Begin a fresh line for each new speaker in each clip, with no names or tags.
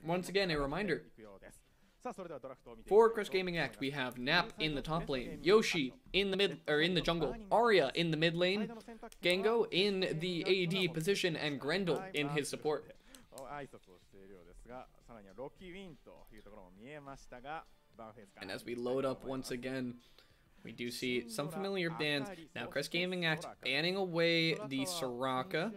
Once again, a reminder. For Chris Gaming Act, we have Nap in the top lane, Yoshi in the jungle, Arya in the mid lane, Gengo in the AD position, and Grendel in his support. And as we load up once again, we do see some familiar bans. Now, Chris Gaming Act banning away the Soraka.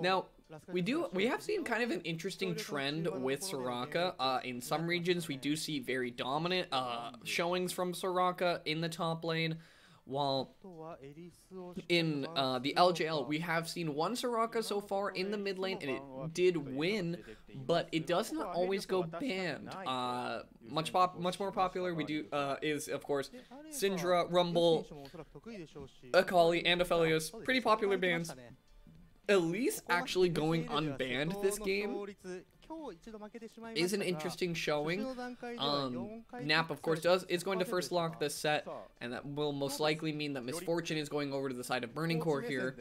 Now, we have seen kind of an interesting trend with Soraka. In some regions, we do see very dominant showings from Soraka in the top lane. While in the LJL, we have seen one Soraka so far in the mid lane, and it did win, but it does not always go banned. Much more popular is, of course, Syndra, Rumble, Akali, and Aphelios. Pretty popular bans. Elise actually going unbanned this game is an interesting showing. Nap, of course, is going to first lock the set, and that will most likely mean that Misfortune is going over to the side of Burning Core here.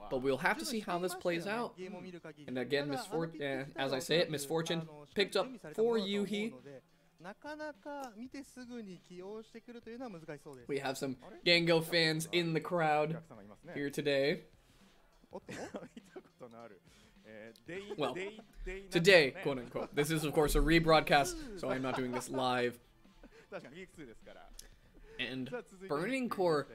But we'll have to see how this plays out. And again, as I say it, Misfortune picked up for Yuhi. We have some Gengo fans in the crowd here today. Well, today, quote unquote. This is, of course, a rebroadcast, so I'm not doing this live. And Burning Core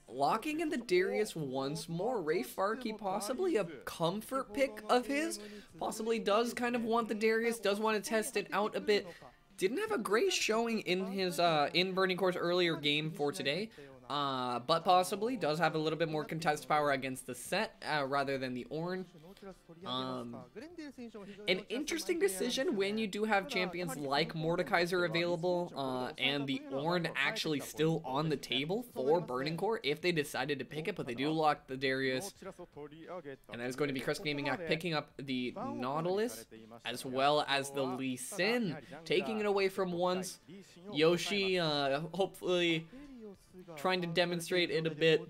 locking in the Darius once more. Ray Farkey, possibly a comfort pick of his, possibly does kind of want the Darius, does want to test it out a bit. Didn't have a great showing in his in Burning Core's earlier game for today. But possibly does have a little bit more contest power against the set rather than the Ornn. An interesting decision when you do have champions like Mordekaiser available and the Ornn actually still on the table for Burning Core if they decided to pick it, but they do lock the Darius. And that is going to be Chris Gaming Act picking up the Nautilus as well as the Lee Sin, taking it away from once. Yoshi hopefully trying to demonstrate it a bit,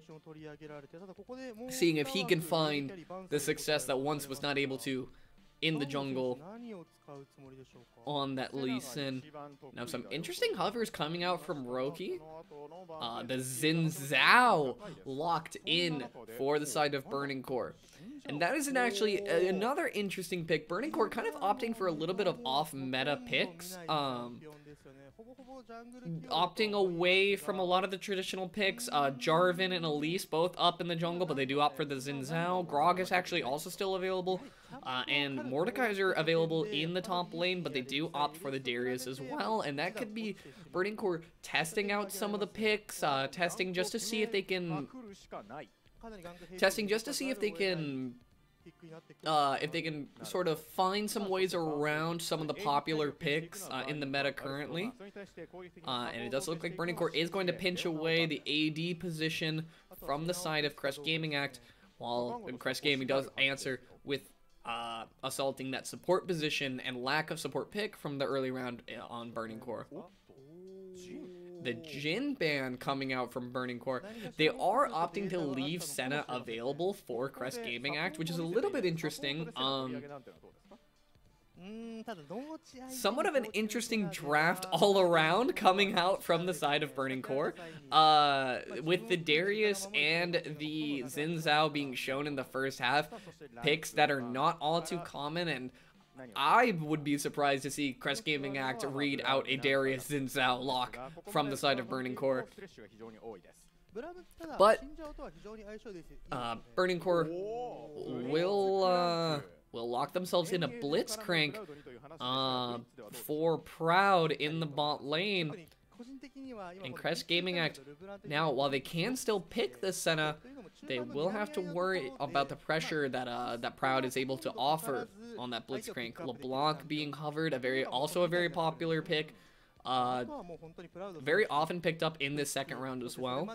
seeing if he can find the success that once was not able to in the jungle on that Lee Sin. Now, some interesting hovers coming out from Roki. The Xin Zhao locked in for the side of Burning Core. And that isn't actually another interesting pick. Burning Core kind of opting for a little bit of off-meta picks. Opting away from a lot of the traditional picks. Jarvan and Elise both up in the jungle, but they do opt for the Xin Zhao. Grog is actually also still available. And Mordekaiser available in the top lane, but they do opt for the Darius as well. And that could be Burning Core testing out some of the picks, testing just to see if they can... if they can sort of find some ways around some of the popular picks in the meta currently. And it does look like Burning Core is going to pinch away the AD position from the side of Crest Gaming Act, while Crest Gaming does answer with assaulting that support position and lack of support pick from the early round on Burning Core. The Jhin ban coming out from Burning Core. They are opting to leave Senna available for Crest Gaming Act, which is a little bit interesting. Somewhat of an interesting draft all around coming out from the side of Burning Core. With the Darius and the Xin Zhao being shown in the first half, picks that are not all too common, and I would be surprised to see Crest Gaming Act read out a Darius Xin Zhao lock from the side of Burning Core. But Burning Core will lock themselves in a Blitzcrank for Proud in the bot lane. And Crest Gaming Act, now, while they can still pick the Senna, they will have to worry about the pressure that that Proud is able to offer on that Blitzcrank. LeBlanc being hovered, also a very popular pick, very often picked up in this second round as well.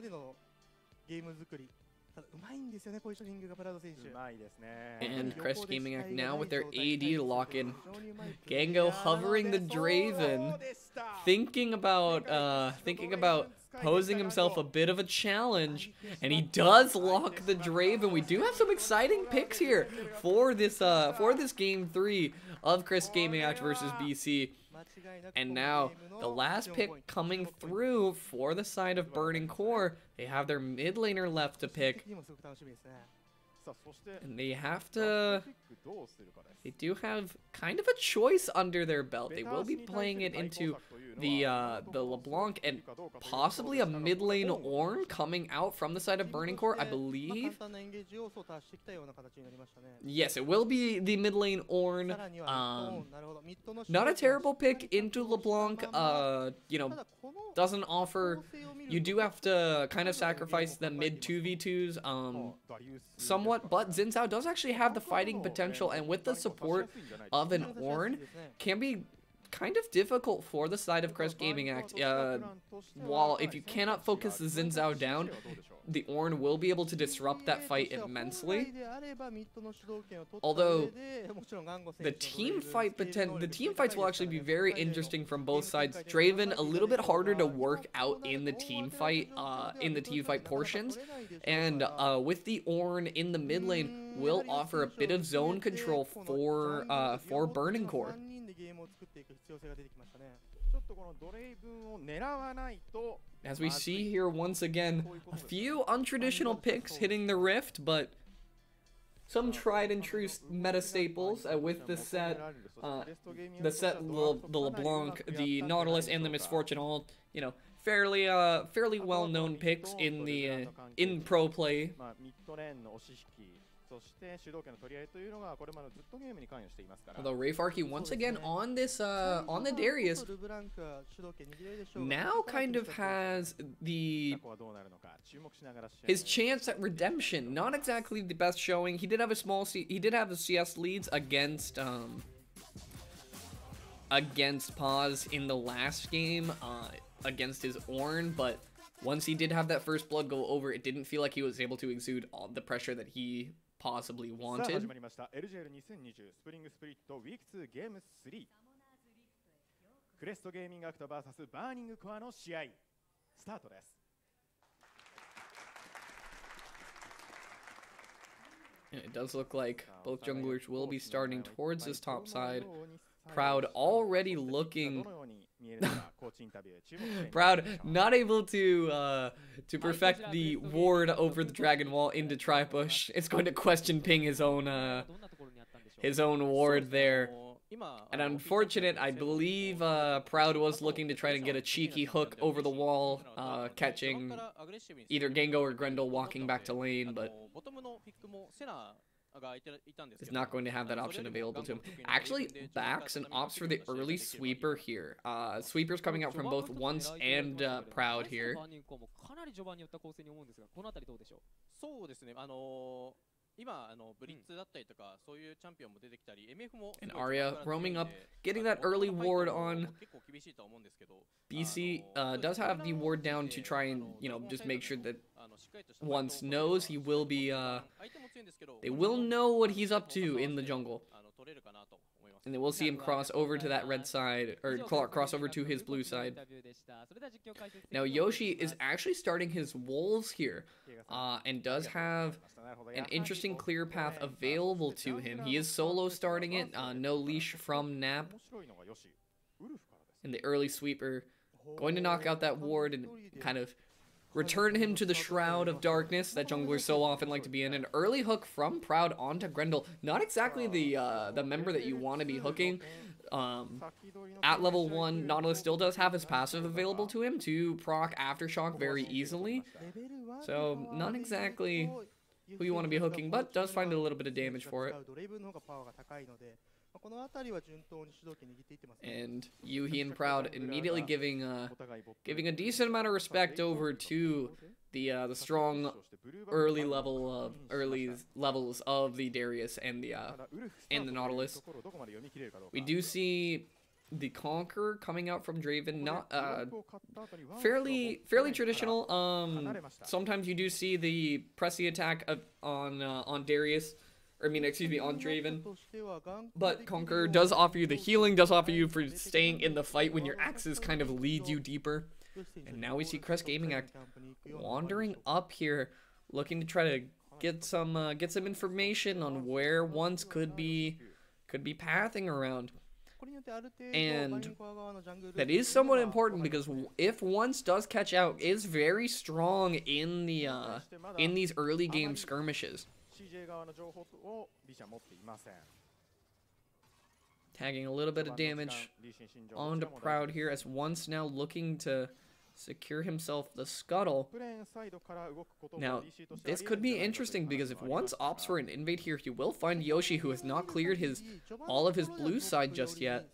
And Crest Gaming Act now with their AD to lock in. Gango hovering the Draven, thinking about posing himself a bit of a challenge, and he does lock the Draven. We do have some exciting picks here for this game 3 of Crest Gaming Act versus BC. And now the last pick coming through for the side of Burning Core. They have their mid laner left to pick. And they do have kind of a choice under their belt. They will be playing it into the LeBlanc and possibly a mid lane Ornn coming out from the side of Burning Core, I believe. Yes, it will be the mid lane Ornn. Not a terrible pick into LeBlanc. You know, doesn't offer. You do have to kind of sacrifice the mid 2v2s somewhat, but Xin Zhao does actually have the fighting potential, and with the support of an Ornn, can be kind of difficult for the side of Crest Gaming Act. While if you cannot focus the Xin Zhao down, the Ornn will be able to disrupt that fight immensely. Although the team fights will actually be very interesting from both sides. Draven a little bit harder to work out in the team fight portions, and with the Ornn in the mid lane will offer a bit of zone control for Burning Core. As we see here once again, a few untraditional picks hitting the Rift, but some tried and true meta staples with the set, the LeBlanc, the Nautilus, and the Misfortune, all, you know, fairly well-known picks in pro play. Although Rayfarky once again on the Darius now kind of has his chance at redemption. Not exactly the best showing. He did have a CS leads against Paz in the last game against his Ornn, but once he did have that first blood go over, it didn't feel like he was able to exude all the pressure that he possibly wanted.
LJL 2020 スプリングスプリットウィーク2ゲーム3クレストゲーミングアクト vs バーニングコアの試合スタートです。
It does look like both junglers will be starting towards this top side. Proud already looking Proud not able to perfect the ward over the dragon wall into Tribush. It's going to question ping his own ward there. And unfortunate, I believe Proud was looking to try to get a cheeky hook over the wall, catching either Gango or Grendel walking back to lane, but is not going to have that option available to him. Actually, backs and opts for the early sweeper here. Sweepers coming out from both Once and Proud here. And Arya roaming up, getting that early ward on. BC does have the ward down to try and, you know, just make sure that Once knows he will be, they will know what he's up to in the jungle. And then we'll see him cross over to that red side, or cross over to his blue side. Now Yoshi is actually starting his Wolves here, and does have an interesting clear path available to him. He is solo starting it, no leash from Nap. And the early sweeper going to knock out that ward and kind of return him to the Shroud of Darkness that junglers so often like to be in. An early hook from Proud onto Grendel. Not exactly the member that you want to be hooking. At level 1, Nautilus still does have his passive available to him to proc Aftershock very easily. So not exactly who you want to be hooking, but does find a little bit of damage for it. And Yuhi and Proud immediately giving a decent amount of respect over to the strong early levels of the Darius and the Nautilus. We do see the Conqueror coming out from Draven, not fairly traditional. Sometimes you do see the press the attack on Darius, or I mean, excuse me, on Draven. But Conqueror does offer you the healing, does offer you for staying in the fight when your axes kind of lead you deeper. And now we see Crest Gaming Act wandering up here, looking to try to get some information on where Once could be pathing around. And that is somewhat important because if Once does catch out, is very strong in the in these early game skirmishes. Tagging a little bit of damage onto Proud here as Once now looking to secure himself the scuttle. Now, this could be interesting because if Once opts for an invade here, he will find Yoshi, who has not cleared all of his blue side just yet.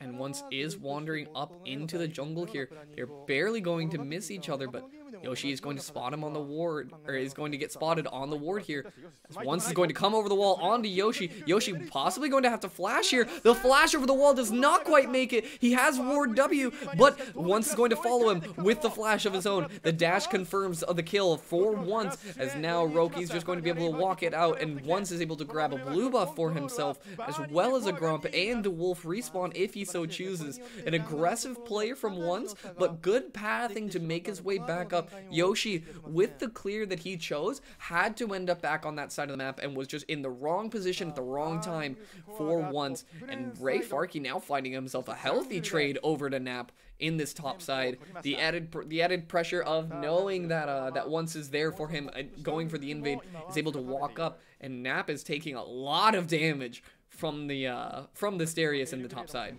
And Once is wandering up into the jungle here. They're barely going to miss each other, but Yoshi is going to spot him on the ward, or is going to get spotted on the ward here. As Once is going to come over the wall onto Yoshi. Yoshi possibly going to have to flash here. The flash over the wall does not quite make it. He has ward W, but Once is going to follow him with the flash of his own. The dash confirms the kill for Once, as now Roki's just going to be able to walk it out, and Once is able to grab a blue buff for himself, as well as a Grump and a Wolf respawn if he so chooses. An aggressive play from Once, but good pathing to make his way back up. Yoshi, with the clear that he chose, had to end up back on that side of the map and was just in the wrong position at the wrong time for Once. And Ray Farkey now finding himself a healthy trade over to Nap in this top side. The added pressure of knowing that that Once is there for him, going for the invade, is able to walk up, and Nap is taking a lot of damage from this Darius in the top side.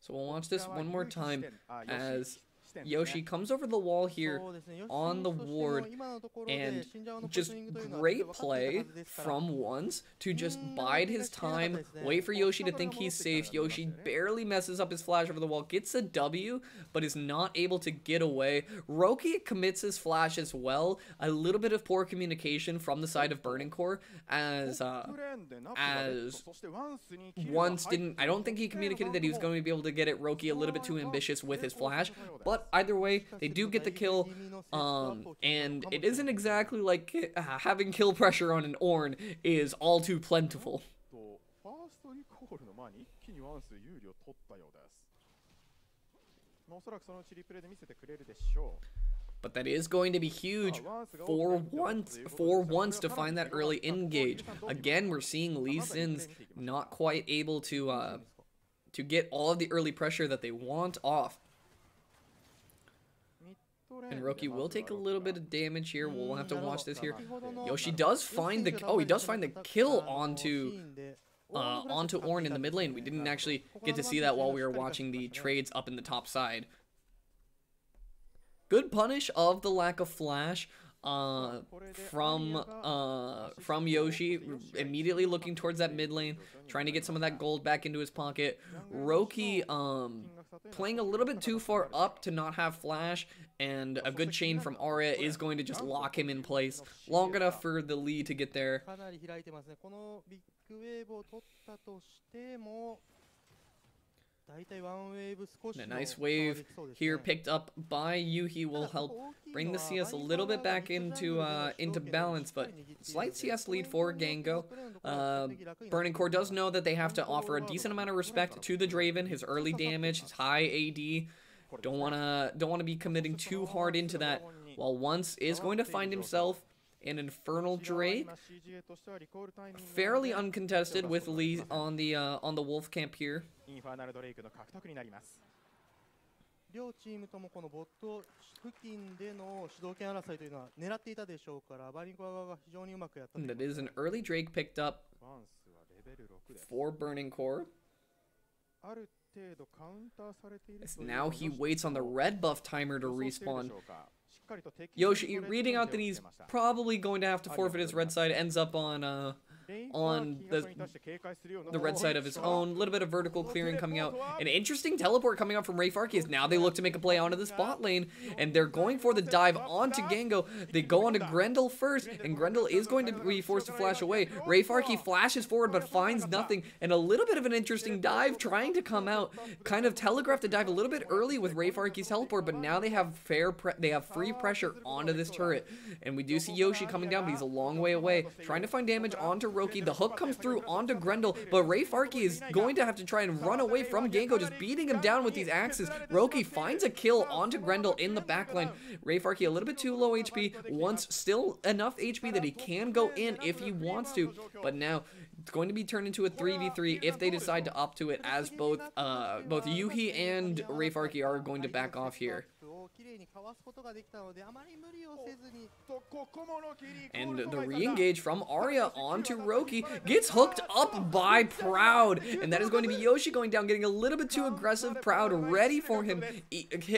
So we'll watch this one more time as Yoshi comes over the wall here on the ward, and just great play from Once to just bide his time, wait for Yoshi to think he's safe. Yoshi barely messes up his flash over the wall, gets a W, but is not able to get away. Roki commits his flash as well. A little bit of poor communication from the side of Burning Core, as Once didn't, I don't think he communicated that he was going to be able to get it. Roki a little bit too ambitious with his flash, but either way, they do get the kill, and it isn't exactly like having kill pressure on an Ornn is all too plentiful. But that is going to be huge for Once to find that early engage. Again, we're seeing Lee Sin's not quite able to get all of the early pressure that they want off. And Roki will take a little bit of damage here. We'll have to watch this here. Yoshi does find the he does find the kill onto Ornn in the mid lane. We didn't actually get to see that while we were watching the trades up in the top side. Good punish of the lack of flash from Yoshi, immediately looking towards that mid lane, trying to get some of that gold back into his pocket. Roki playing a little bit too far up to not have flash, and a good chain from Arya is going to just lock him in place long enough for the lead to get there. And a nice wave here picked up by Yuhi will help bring the CS a little bit back into balance, but slight CS lead for Gango. Burning Core does know that they have to offer a decent amount of respect to the Draven, his early damage, his high AD. Don't wanna be committing too hard into that, while Once is going to find himself an Infernal Drake, fairly uncontested with Lee on the Wolf camp here. And that is an early Drake picked up for Burning Core. Now he waits on the red buff timer to respawn. Yoshi reading out that he's probably going to have to forfeit his red side, ends up on on the red side of his own. A little bit of vertical clearing coming out. An interesting teleport coming out from Ray Farkey as now they look to make a play onto the spot lane, and they're going for the dive onto Gango. They go onto Grendel first, and Grendel is going to be forced to flash away. Ray Farkey flashes forward but finds nothing, and a little bit of an interesting dive trying to come out. Kind of telegraphed the dive a little bit early with Ray Farkey's teleport, but now they have free pressure onto this turret. And we do see Yoshi coming down, but he's a long way away, trying to find damage onto Roki. The hook comes through onto Grendel, but Ray Farkey is going to have to try and run away from Gango, just beating him down with these axes. Roki finds a kill onto Grendel in the backline. Ray Farkey a little bit too low HP, wants still enough HP that he can go in if he wants to, but now it's going to be turned into a 3v3 if they decide to opt to it, as both Yuhi and Ray Farkey are going to back off here. And the re-engage from Arya onto Roki gets hooked up by Proud, and that is going to be Yoshi going down, getting a little bit too aggressive. Proud ready for him,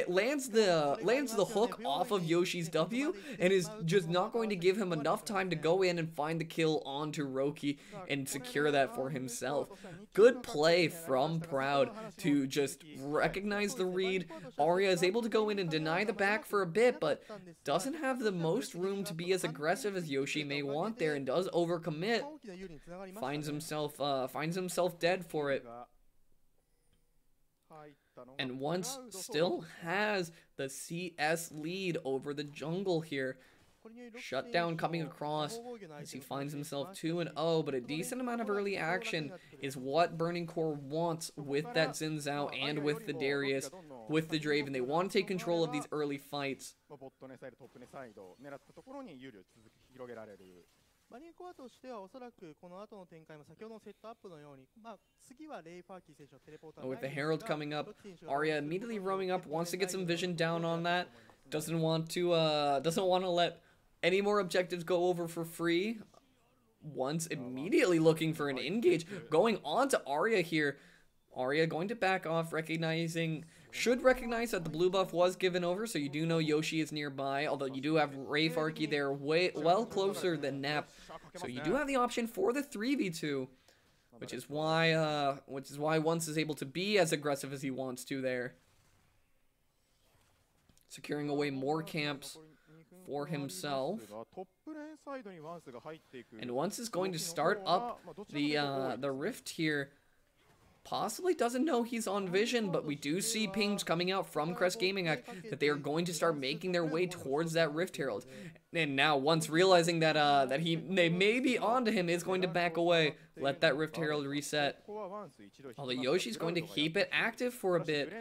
lands the hook off of Yoshi's W, and is just not going to give him enough time to go in and find the kill onto Roki and secure that for himself. Good play from Proud to just recognize the read. Arya is able to go in and deny the back for a bit, but doesn't have the most room to be as aggressive as Yoshi may want there, and does overcommit. Finds himself dead for it. And Once still has the CS lead over the jungle here. Shutdown coming across as he finds himself 2-0, but a decent amount of early action is what Burning Core wants with that Xin Zhao and with the Darius, with the Draven. They want to take control of these early fights. With the Herald coming up, Arya immediately roaming up, wants to get some vision down on that. Doesn't want to let any more objectives go over for free. Once immediately looking for an engage, going on to Arya here. Arya going to back off, should recognize that the blue buff was given over, so you do know Yoshi is nearby, although you do have Ray Farkey there well closer than Nap. So you do have the option for the 3v2, which is why Once is able to be as aggressive as he wants to there. Securing away more camps for himself. And Once is going to start up the rift here. Possibly doesn't know he's on vision, but we do see pings coming out from Crest Gaming Act that they are going to start making their way towards that Rift Herald. And now, Once realizing that they may be onto him, is going to back away, let that Rift Herald reset. Although Yoshi's going to keep it active for a bit,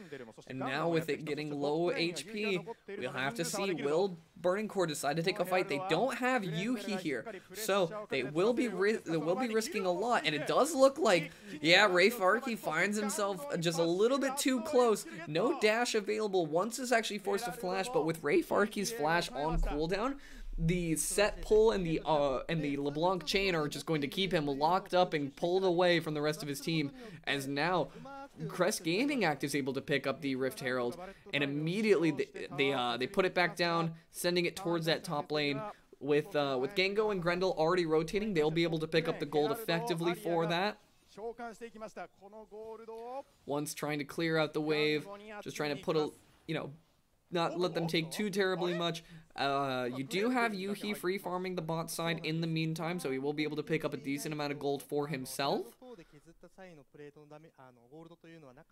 and now with it getting low HP, we'll have to see, will Burning Core decide to take a fight? They don't have Yuhi here, so they will be risking a lot, and it does look like, yeah, Ray Farkey finds himself just a little bit too close. No dash available. Once is actually forced to flash, but with Ray Farkey's flash on cooldown, the set pull and the LeBlanc chain are just going to keep him locked up and pulled away from the rest of his team, as now Crest Gaming Act is able to pick up the Rift Herald, and immediately they put it back down, sending it towards that top lane. With Gango and Grendel already rotating, they'll be able to pick up the gold effectively for that. Once trying to clear out the wave, just trying to put not let them take too terribly much. You do have Yuhi free farming the bot side in the meantime, so he will be able to pick up a decent amount of gold for himself. But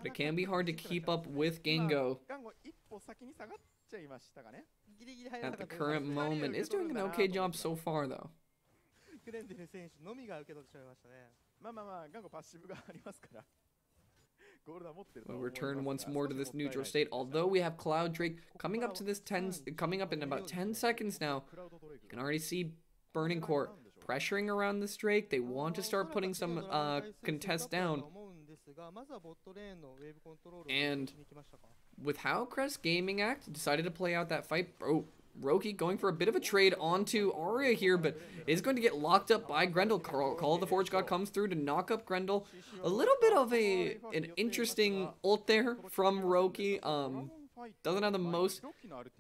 it can be hard to keep up with Gango at the current moment. Is doing an okay job so far, though. We'll return once more to this neutral state. Although we have Cloud Drake coming up in about 10 seconds now. You can already see Burning Core pressuring around this Drake. They want to start putting some contest down. And with how Crest Gaming Act decided to play out that fight, Roki going for a bit of a trade onto Arya here, but is going to get locked up by Grendel. Call of the Forge God comes through to knock up Grendel. A little bit of an interesting ult there from Roki. Doesn't have the most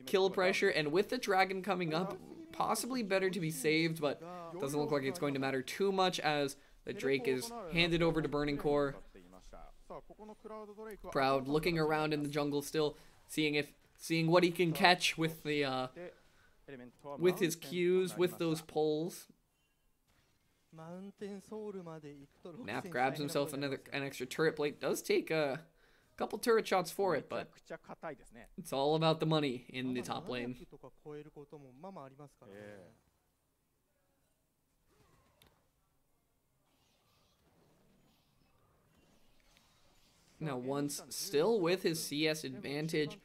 kill pressure, and with the dragon coming up, possibly better to be saved, but doesn't look like it's going to matter too much as the Drake is handed over to Burning Core. Proud looking around in the jungle still, seeing what he can catch with the with his Qs, with those poles. Nap grabs himself an extra turret plate. Does take a couple turret shots for it, but it's all about the money in the top lane. Now, once still with his CS advantage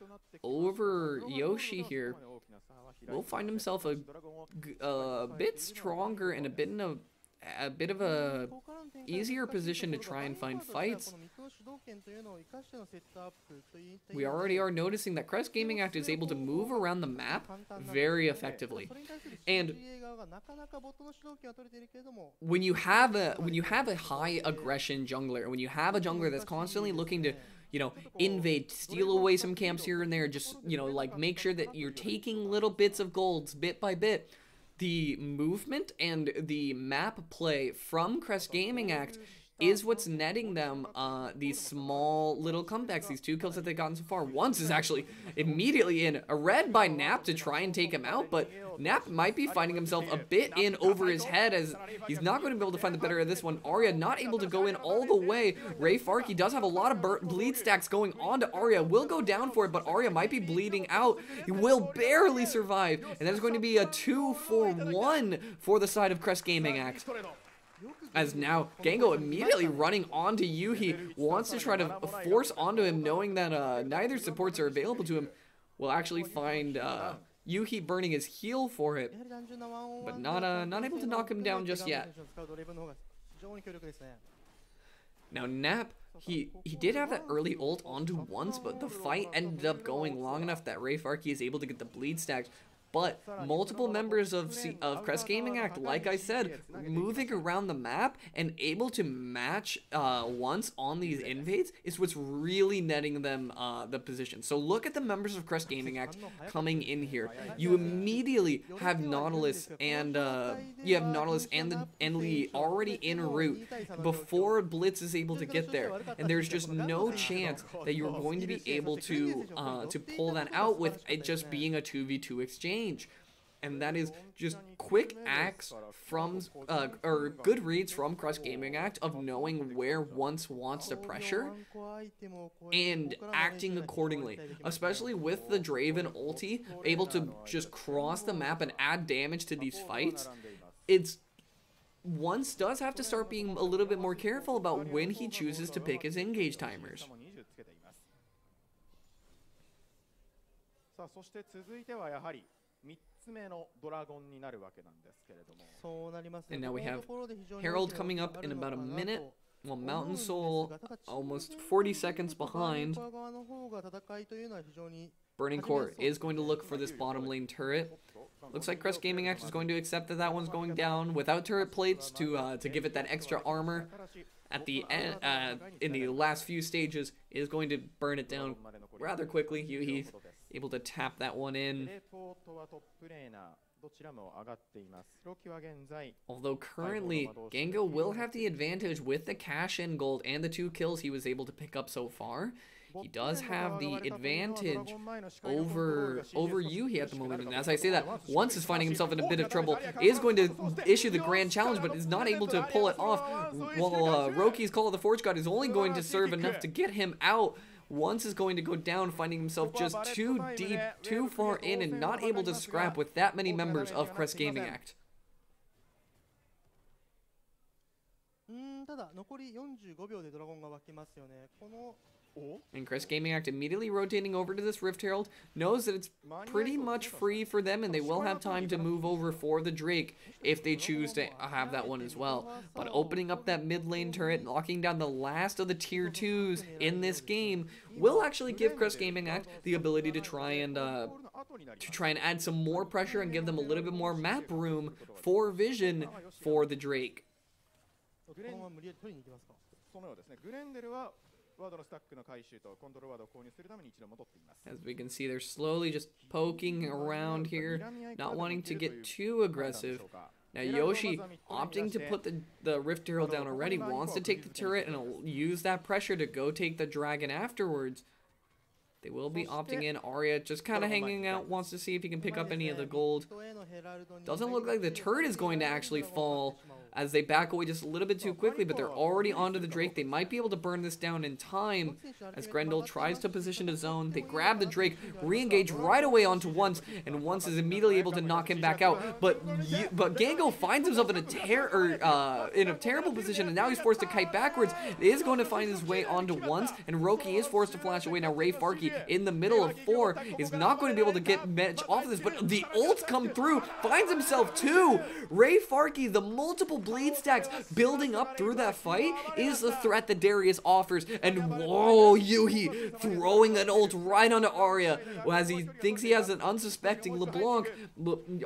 over Yoshi here, will find himself a bit stronger and a bit of a easier position to try and find fights. We already are noticing that Crest Gaming Act is able to move around the map very effectively. And when you have a high aggression jungler, when you have a jungler that's constantly looking to, you know, invade, steal away some camps here and there, just, you know, like make sure that you're taking little bits of golds bit by bit, the movement and the map play from Crest Gaming Act is what's netting them these small little comebacks, these 2 kills that they've gotten so far. Once is actually immediately in a red by Nap to try and take him out, but Nap might be finding himself a bit in over his head as he's not going to be able to find the better of this one. Arya not able to go in all the way. Ray Farkey does have a lot of bleed stacks going on to Arya. Will go down for it, but Arya might be bleeding out. He will barely survive, and there's going to be a 2-for-1 for the side of Crest Gaming Act. As now, Gango immediately running onto Yuhi, wants to try to force onto him, knowing that neither supports are available to him. Will actually find Yuhi burning his heal for it, but not able to knock him down just yet. Now Nap, he did have that early ult onto once, but the fight ended up going long enough that Ray Farkey is able to get the bleed stacked. But multiple members of Crest Gaming Act, like I said, moving around the map and able to match once on these invades is what's really netting them the position. So look at the members of Crest Gaming Act coming in here. You immediately have Nautilus and Lee already en route before Blitz is able to get there, and there's just no chance that you're going to be able to pull that out with it just being a 2v2 exchange. And that is just quick acts from, or good reads from Crest Gaming Act of knowing where once wants to pressure and acting accordingly. Especially with the Draven ulti, able to just cross the map and add damage to these fights. It's once does have to start being a little bit more careful about when he chooses to pick his engage timers. And now we have Herald coming up in about a minute, while Mountain Soul almost 40 seconds behind. Burning Core is going to look for this bottom lane turret. Looks like Crest Gaming Act is going to accept that that one's going down without turret plates to give it that extra armor. At the end, in the last few stages, is going to burn it down rather quickly. He's able to tap that one in. Although currently, Gango will have the advantage with the cash-in gold and the 2 kills he was able to pick up so far. He does have the advantage over Yuhi at the moment, and as I say that, once is finding himself in a bit of trouble, is going to issue the grand challenge, but is not able to pull it off, while Roki's Call of the Forge God is only going to serve enough to get him out. Once is going to go down, finding himself just too deep, too far in, and not able to scrap with that many members of Crest Gaming Act. And Crest Gaming Act immediately rotating over to this Rift Herald, knows that it's pretty much free for them and they will have time to move over for the Drake if they choose to have that one as well. But opening up that mid lane turret, locking down the last of the tier 2s in this game will actually give Crest Gaming Act the ability to try and add some more pressure and give them a little bit more map room for vision for the Drake. As we can see, they're slowly just poking around here, not wanting to get too aggressive. Now Yoshi, opting to put the Rift Turtle down already, wants to take the turret and use that pressure to go take the dragon afterwards. They will be opting in. Arya just kind of hanging out, wants to see if he can pick up any of the gold. Doesn't look like the turret is going to actually fall as they back away just a little bit too quickly, but they're already onto the Drake. They might be able to burn this down in time as Grendel tries to position his zone. They grab the Drake, re-engage right away onto Once, and Once is immediately able to knock him back out. But Gango finds himself in a terrible position, and now he's forced to kite backwards. He is going to find his way onto Once, and Roki is forced to flash away. Now Ray Farkey in the middle of 4 is not going to be able to get much off of this, but the ults come through, finds himself 2. Ray Farkey, the multiple bleed stacks building up through that fight is the threat that Darius offers, and whoa, Yuhi throwing an ult right onto Arya as he thinks he has an unsuspecting LeBlanc.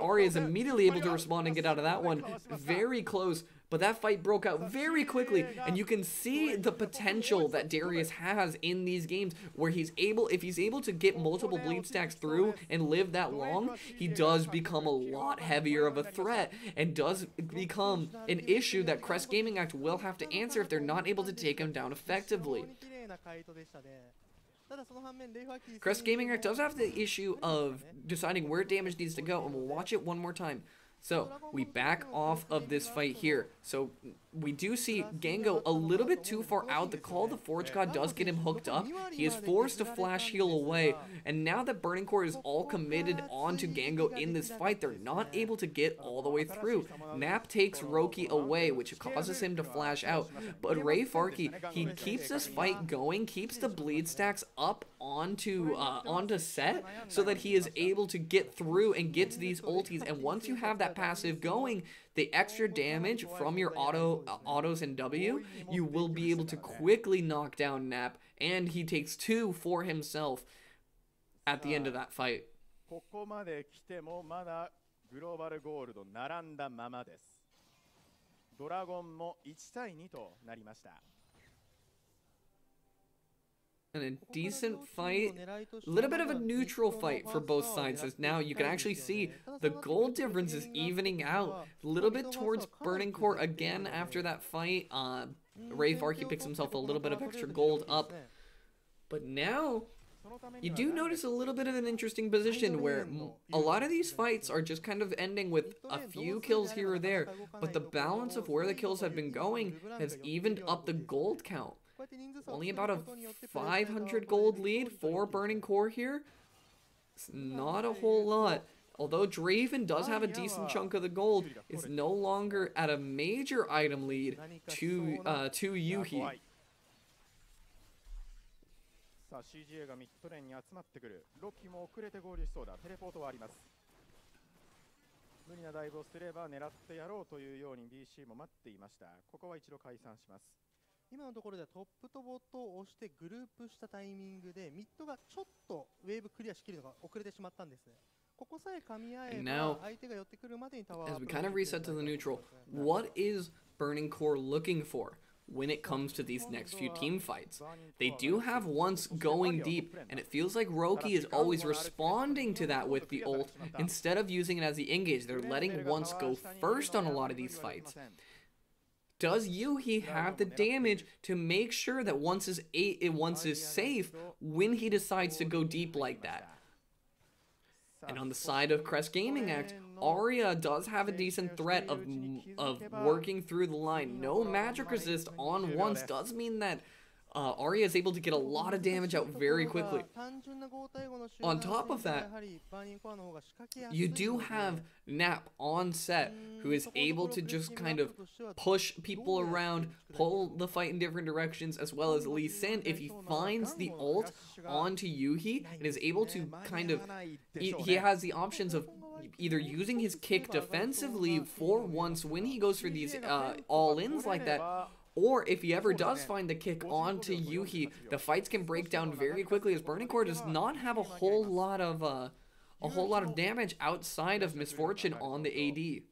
Arya is immediately able to respond and get out of that one. Very close. But that fight broke out very quickly, and you can see the potential that Darius has in these games where if he's able to get multiple bleed stacks through and live that long, he does become a lot heavier of a threat and does become an issue that Crest Gaming Act will have to answer if they're not able to take him down effectively. Crest Gaming Act does have the issue of deciding where damage needs to go, and we'll watch it one more time. So, we back off of this fight here. So, we do see Gango a little bit too far out. The Call of the Forge God does get him hooked up. He is forced to flash heal away. And now that Burning Core is all committed onto Gango in this fight, they're not able to get all the way through. Nap takes Roki away, which causes him to flash out. But Ray Farkey, he keeps this fight going, keeps the bleed stacks up onto set so that he is able to get through and get to these ultis. And once you have that passive going, the extra damage from your autos and W, you will be able to quickly knock down Nap, and he takes 2 for himself at the end of that fight. And a decent fight, a little bit of a neutral fight for both sides, as now you can actually see the gold difference is evening out a little bit towards Burning Core again after that fight. Ray Farkey picks himself a little bit of extra gold up, but now you do notice a little bit of an interesting position where a lot of these fights are just kind of ending with a few kills here or there, but the balance of where the kills have been going has evened up the gold count. Only about a 500 gold lead for Burning Core here. It's not a whole lot. Although Draven does have a decent chunk of the gold, it's no longer at a major item lead to Yuhi.
CGA がミッドレーンに集まってくる。ロキも遅れて合流しそうだ。テレポートはあります。無理なダイブをすれば狙ってやろうというように BC も待っていました。ここは一度解散します。今のところではトップとボットを押してグループしたタイミングでミッドがちょっとウェーブクリアしきるのが遅れてしまったんですね。ここさえ噛み合えば相手が寄ってくるまでにタワー。As we kind of reset to the neutral, what is Burning Core looking for when it comes to these next few team fights? They do have Once going deep, and it feels like Roki is always responding to that with the ult instead of using it as the engage. They're letting Once go first on a lot of these fights. Does Yuhi have the damage to make sure that Once is safe when he decides to go deep like that? And on the side of Crest Gaming Act, Arya does have a decent threat of working through the line. No magic resist on Once does mean that Arya is able to get a lot of damage out very quickly. On top of that, you do have Nap on set, who is able to just kind of push people around, pull the fight in different directions, as well as Lee Sin. If he finds the ult onto Yuhi and is able to kind of, he has the options of either using his kick defensively for Once when he goes for these all-ins like that, or if he ever does find the kick onto Yuhi, the fights can break down very quickly, as Burning Core does not have a whole lot of damage outside of Misfortune on the AD.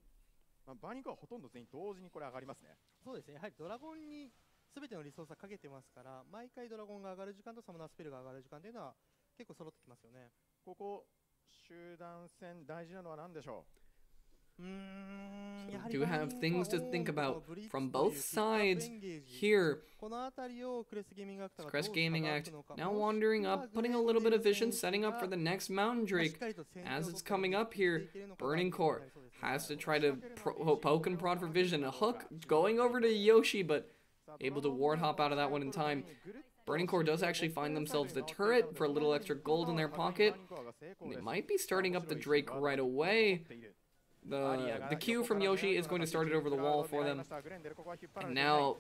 全てのリソースはかけてますから、毎回ドラゴンが上がる時間とサムナースペルが上がる時間というのは結構揃ってきますよね。
ここ集団戦大事なのは何でしょう。
Do have things to think about from both sides here. Crest Gaming Act now wandering up, putting a little bit of vision, setting up for the next Mountain Drake. As it's coming up here, Burning Core has to try to poke and prod for vision. A hook going over to Yoshi, but able to ward hop out of that one in time. Burning Core does actually find themselves the turret for a little extra gold in their pocket. They might be starting up the Drake right away. The Q from Yoshi is going to start it over the wall for them. And now,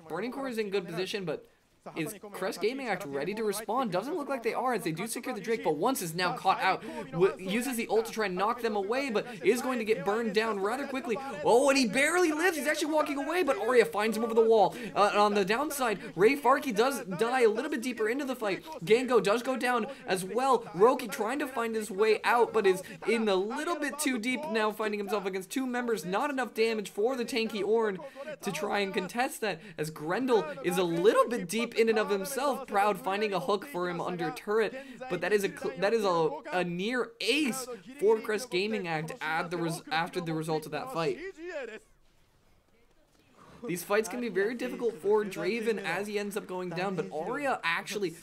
Burning Core is in good position, but is Crest Gaming Act ready to respond? Doesn't look like they are, as they do secure the Drake, but once is now caught out. Uses the ult to try and knock them away, but is going to get burned down rather quickly. Oh, and he barely lives. He's actually walking away, but Arya finds him over the wall. On the downside, Ray Farkey does die a little bit deeper into the fight. Gango does go down as well. Roki trying to find his way out, but is in a little bit too deep now, finding himself against two members. Not enough damage for the tanky Ornn to try and contest that, as Grendel is a little bit deep in and of himself. Proud finding a hook for him under turret, but that is a near ace for Crest Gaming Act after the result of that fight. These fights can be very difficult for Draven as he ends up going down, but Arya actually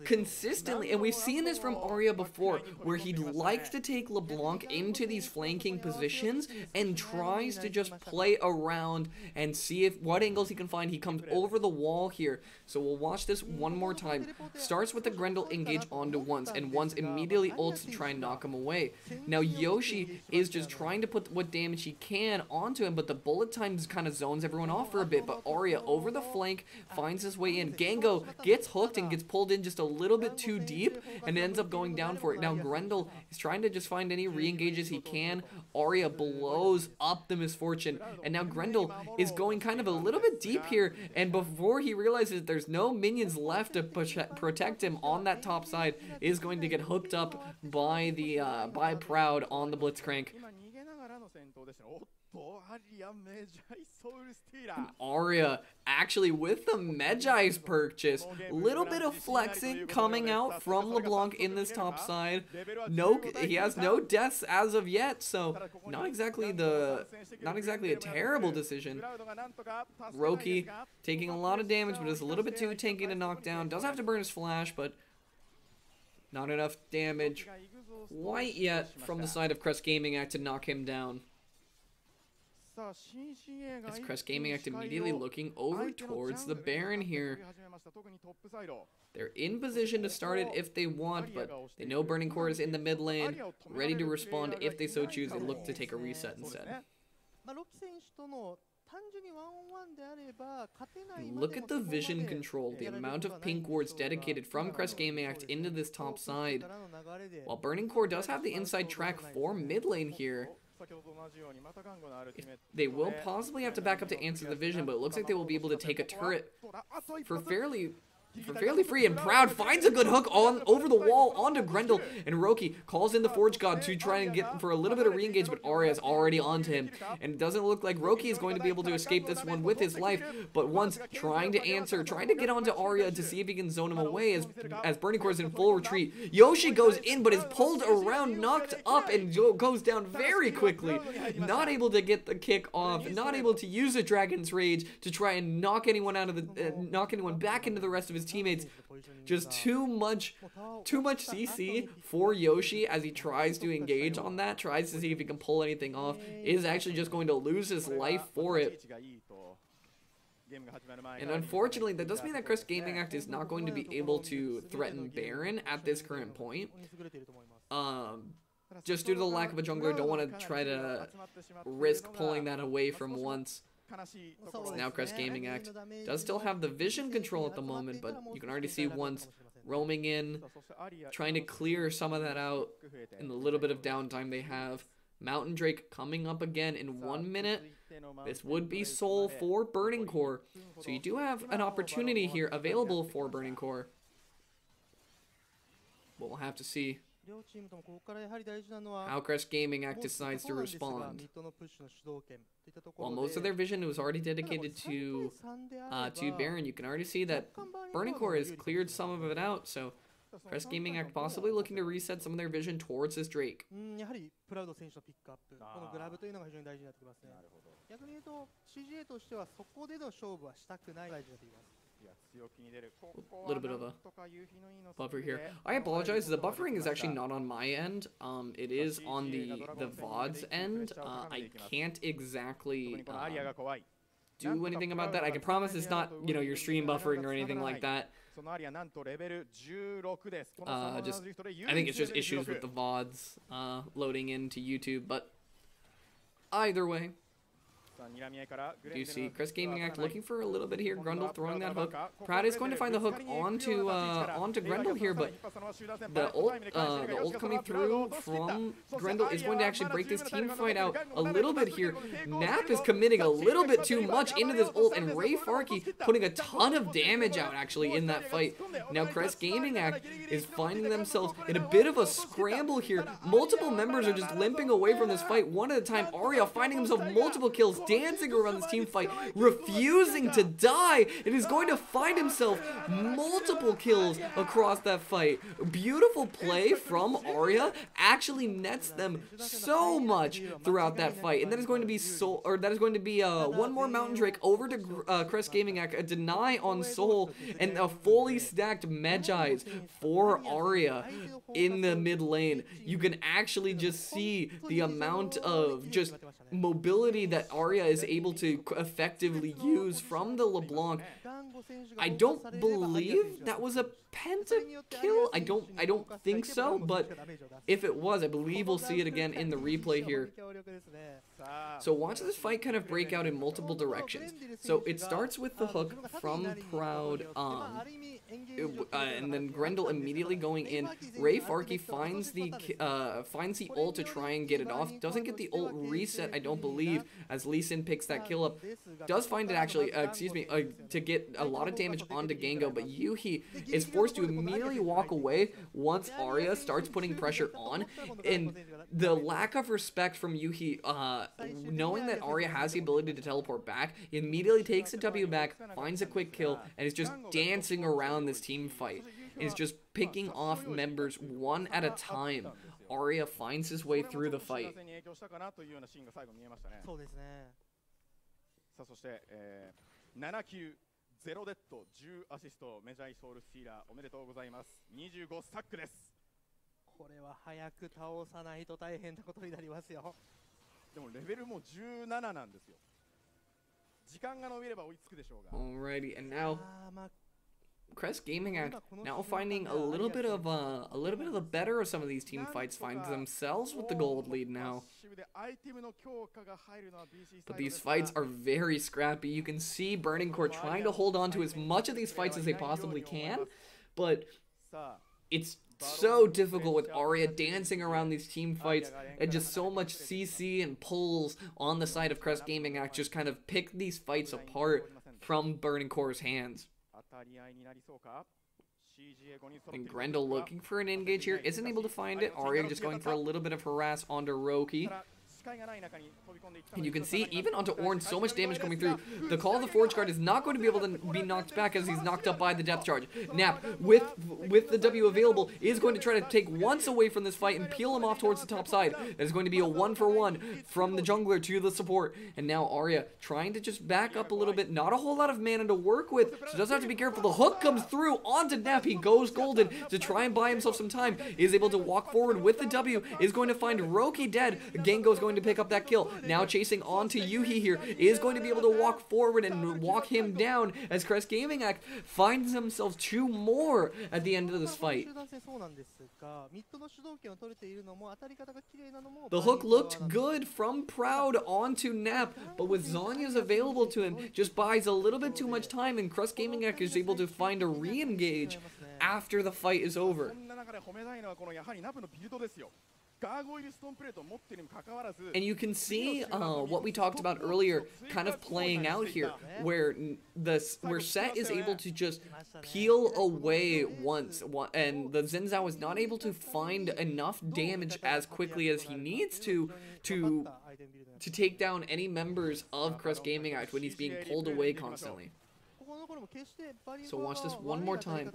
consistently, and we've seen this from Arya before, where he likes to take LeBlanc into these flanking positions and tries to just play around and see what angles he can find. He comes over the wall here, so we'll watch this one more time. Starts with the Grendel engage onto Once, and Once immediately ults to try and knock him away. Now Yoshi is just trying to put what damage he can onto him, but the bullet time kind of zones everyone off for a bit, but Arya over the flank finds his way in. Gango gets hooked and gets pulled in just a little bit too deep and ends up going down for it. Now Grendel is trying to just find any re-engages he can. Arya blows up the Misfortune, and now Grendel is going kind of a little bit deep here, and before he realizes there's no minions left to protect him on that top side, is going to get hooked up by the by Proud on the Blitzcrank. Arya actually with the Medjai's purchase, little bit of flexing coming out from LeBlanc in this top side. He has no deaths as of yet, so not exactly a terrible decision. Roki taking a lot of damage, but is a little bit too tanky to knock down. Does have to burn his flash, but not enough damage quite yet from the side of Crest Gaming Act to knock him down. As Crest Gaming Act immediately looking over towards the Baron here. They're in position to start it if they want, but they know Burning Core is in the mid lane, ready to respond if they so choose. They look to take a reset instead. Look at the vision control, the amount of pink wards dedicated from Crest Gaming Act into this top side. While Burning Core does have the inside track for mid lane here, they will possibly have to back up to answer the vision, but it looks like they will be able to take a turret for fairly free, and Proud finds a good hook over the wall onto Grendel, and Roki calls in the Forge God to try and get for a little bit of re-engage, but Arya is already onto him, and it doesn't look like Roki is going to be able to escape this one with his life, but Once trying to get onto Arya to see if he can zone him away as Burning Core is in full retreat. Yoshi goes in, but is pulled around, knocked up, and goes down very quickly, not able to get the kick off, not able to use a Dragon's Rage to try and knock anyone back into the rest of his teammates. Just too much CC for Yoshi as he tries to engage on that, tries to see if he can pull anything off, is actually just going to lose his life for it. And unfortunately, that does mean that Crest Gaming Act is not going to be able to threaten Baron at this current point. Just due to the lack of a jungler, don't want to try to risk pulling that away from Once. Now Crest Gaming Act does still have the vision control at the moment, but you can already see Once roaming in, trying to clear some of that out in the little bit of downtime they have. Mountain Drake coming up again in 1 minute. This would be Soul for Burning Core, so you do have an opportunity here available for Burning Core. But we'll have to see. How Crest Gaming Act decides to respond. While most of their vision was already dedicated to Baron, you can already see that Burning Core has cleared some of it out, so Crest Gaming Act possibly looking to reset some of their vision towards this Drake.
やはりプラウド選手のピックアップ、このグラブというのが非常に大事になってきますね。逆に言うと CGA としてはそこでの勝負はしたくない大事になってきます。
A little bit of a buffer here. I apologize. The buffering is actually not on my end. It is on the VOD's end. I can't exactly do anything about that. I can promise it's not, you know, your stream buffering or anything like that. I think it's just issues with the VODs loading into YouTube. But either way. Do you see Crest Gaming Act looking for a little bit here? Grundle throwing that hook. Proud is going to find the hook onto Grendel here, but the ult coming through from Grendel is going to actually break this team fight out a little bit here. Nap is committing a little bit too much into this ult, and Ray Farkey putting a ton of damage out actually in that fight. Now Crest Gaming Act is finding themselves in a bit of a scramble here. Multiple members are just limping away from this fight one at a time. Arya finding himself multiple kills, dancing around this team fight, refusing to die. It is going to find himself multiple kills across that fight. Beautiful play from Arya, actually nets them so much throughout that fight. And that is going to be one more Mountain Drake over to Crest Gaming Act, a deny on Soul, and a fully stacked Medjai's for Arya in the mid lane. You can actually just see the amount of just mobility that Arya is able to effectively use from the LeBlanc. I don't believe that was a pentakill. I don't think so, but if it was, I believe we'll see it again in the replay here. So watch this fight kind of break out in multiple directions. So it starts with the hook from Proud, and then Grendel immediately going in. Ray Farkey finds the ult to try and get it off. Doesn't get the ult reset, I don't believe, as Lee Sin picks that kill up. Does find it actually, to get a lot of damage onto Gengo, but Yuhi is forced to immediately walk away once Arya starts putting pressure on. And the lack of respect from Yuhi, knowing that Arya has the ability to teleport back, immediately takes the W back, finds a quick kill, and is just dancing around this team fight. Is just picking off members one at a time. Arya finds his way through the fight.
0デッド、10アシスト、メジャーソウルスティーラー、おめでとうございます。25スタックです。
これは早く倒さないと大変なことになりますよ。
でもレベルも17なんですよ。時間が伸びれば追いつくでしょうが。
Alrighty, and now Crest Gaming Act now finding a little bit of the better of some of these team fights, finds themselves with the gold lead now. But these fights are very scrappy. You can see Burning Core trying to hold on to as much of these fights as they possibly can, but it's so difficult with Arya dancing around these team fights, and just so much CC and pulls on the side of Crest Gaming Act just kind of pick these fights apart from Burning Core's hands. And Grendel looking for an engage here, isn't able to find it. Arya just going for a little bit of harass onto Roki. And you can see, even onto Ornn, so much damage coming through. The Call of the Forge Guard is not going to be able to be knocked back as he's knocked up by the Depth Charge. Nap, with the W available, is going to try to take once away from this fight and peel him off towards the top side. That is going to be a 1-for-1 from the jungler to the support. And now Arya trying to just back up a little bit. Not a whole lot of mana to work with, so does have to be careful. The hook comes through onto Nap. He goes golden to try and buy himself some time. Is able to walk forward with the W. Is going to find Roki dead. Gengo is going to pick up that kill. Now chasing on to Yuhi here. Is going to be able to walk forward and walk him down as Crest Gaming Act finds themselves 2 more at the end of this fight. The hook looked good from Proud onto Nap, but with Zhonya's available to him, just buys a little bit too much time, and Crest Gaming Act is able to find a re-engage after the fight is over. And you can see what we talked about earlier kind of playing out here, where Set is able to just peel away once, and the Zinzao is not able to find enough damage as quickly as he needs to take down any members of Crest Gaming Act when he's being pulled away constantly. So watch this one more time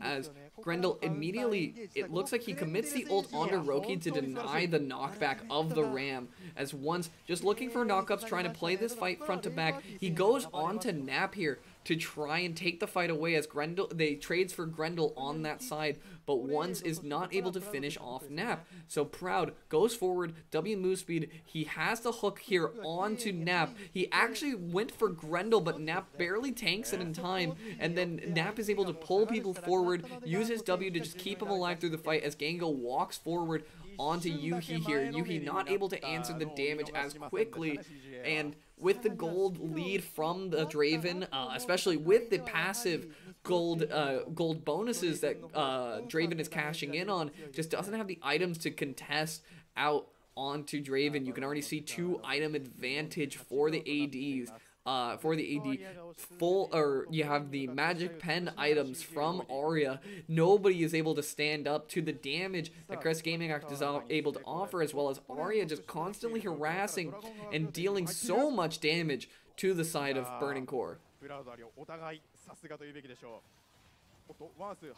as Grendel immediately, it looks like he commits the ult onto Roki to deny the knockback of the Ram, as once just looking for knockups, trying to play this fight front to back. He goes on to Nap here to try and take the fight away as they trades for Grendel on that side, but once is not able to finish off Nap. So Proud goes forward, W move speed, he has the hook here onto Nap. He actually went for Grendel, but Nap barely tanks it in time, and then Nap is able to pull people forward, use his W to just keep him alive through the fight as Gango walks forward onto Yuhi here. Yuhi not able to answer the damage as quickly, and with the gold lead from the Draven, especially with the passive gold bonuses that Draven is cashing in on, just doesn't have the items to contest out onto Draven. You can already see 2 item advantage for the ADs. You have the magic pen items from Arya. Nobody is able to stand up to the damage that Crest Gaming Act is able to offer, as well as Arya just constantly harassing and dealing so much damage to the side of Burning Core.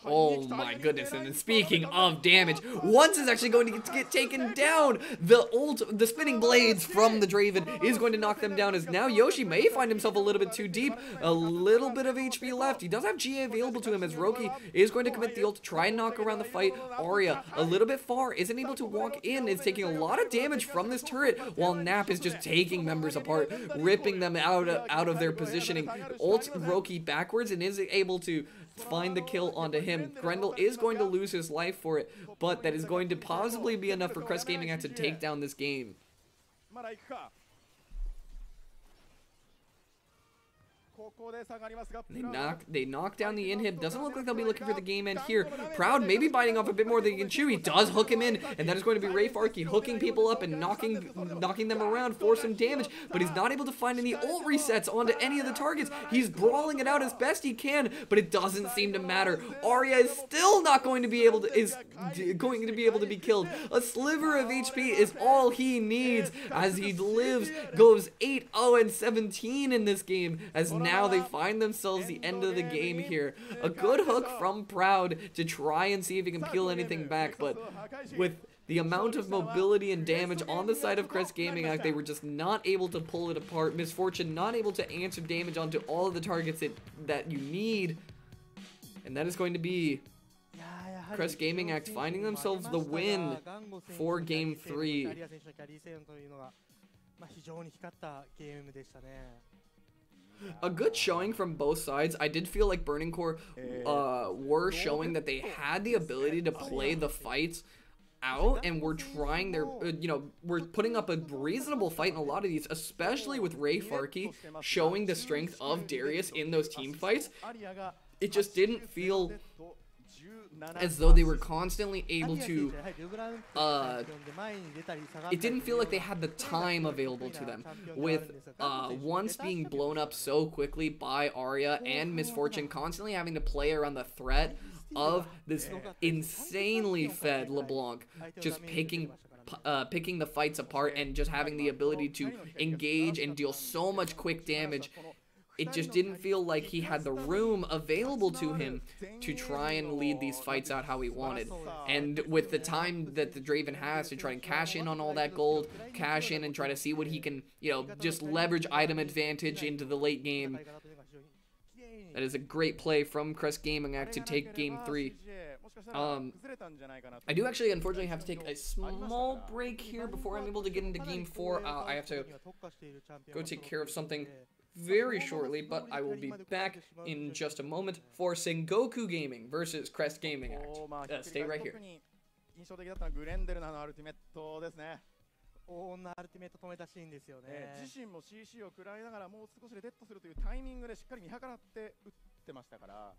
Oh my goodness, and then speaking of damage, once is actually going to get taken down. The spinning blades from the Draven is going to knock them down, as now Yoshi may find himself a little bit too deep. A little bit of HP left. He does have GA available to him, as Roki is going to commit the ult to try and knock around the fight. Arya, a little bit far, isn't able to walk in, is taking a lot of damage from this turret, while Nap is just taking members apart, ripping them out of their positioning. Ult Roki backwards and is able to find the kill onto him. Grendel is going to lose his life for it, but that is going to possibly be enough for Crest Gaming Act to take down this game. They knock down the inhib. Doesn't look like they'll be looking for the game end here. Proud maybe biting off a bit more than he can chew. He does hook him in, and that is going to be Ray Farkey hooking people up and knocking them around for some damage, but he's not able to find any ult resets onto any of the targets. He's brawling it out as best he can, but it doesn't seem to matter. Arya is still not going to be able to be killed. A sliver of HP is all he needs as he goes 8-0-17 in this game, as now they find themselves the end of the game here. A good hook from Proud to try and see if he can peel anything back, but with the amount of mobility and damage on the side of Crest Gaming Act, they were just not able to pull it apart. Misfortune not able to answer damage onto all of the targets that you need, and that is going to be Crest Gaming Act finding themselves the win for Game 3. A good showing from both sides. I did feel like Burning Core were showing that they had the ability to play the fights out, and we're trying their, we're putting up a reasonable fight in a lot of these, especially with Ray Farkey showing the strength of Darius in those team fights. It just didn't feel as though they were constantly able to, it didn't feel like they had the time available to them, with once being blown up so quickly by Arya and Misfortune constantly having to play around the threat of this insanely fed LeBlanc, just picking the fights apart and just having the ability to engage and deal so much quick damage. It just didn't feel like he had the room available to him to try and lead these fights out how he wanted. And with the time that the Draven has to try and cash in on all that gold, cash in and try to see what he can, just leverage item advantage into the late game. That is a great play from Crest Gaming Act to take Game 3. I do actually, unfortunately, have to take a small break here before I'm able to get into Game 4. I have to go take care of something very shortly, but I will be back in just a moment for Sengoku Gaming versus Crest Gaming Act. Stay right here.
黄金のアルティメット止めたシーンですよね。
自身も CC を食らいながらもう少しでデッドするというタイミングでしっかり見計らって打ってましたから。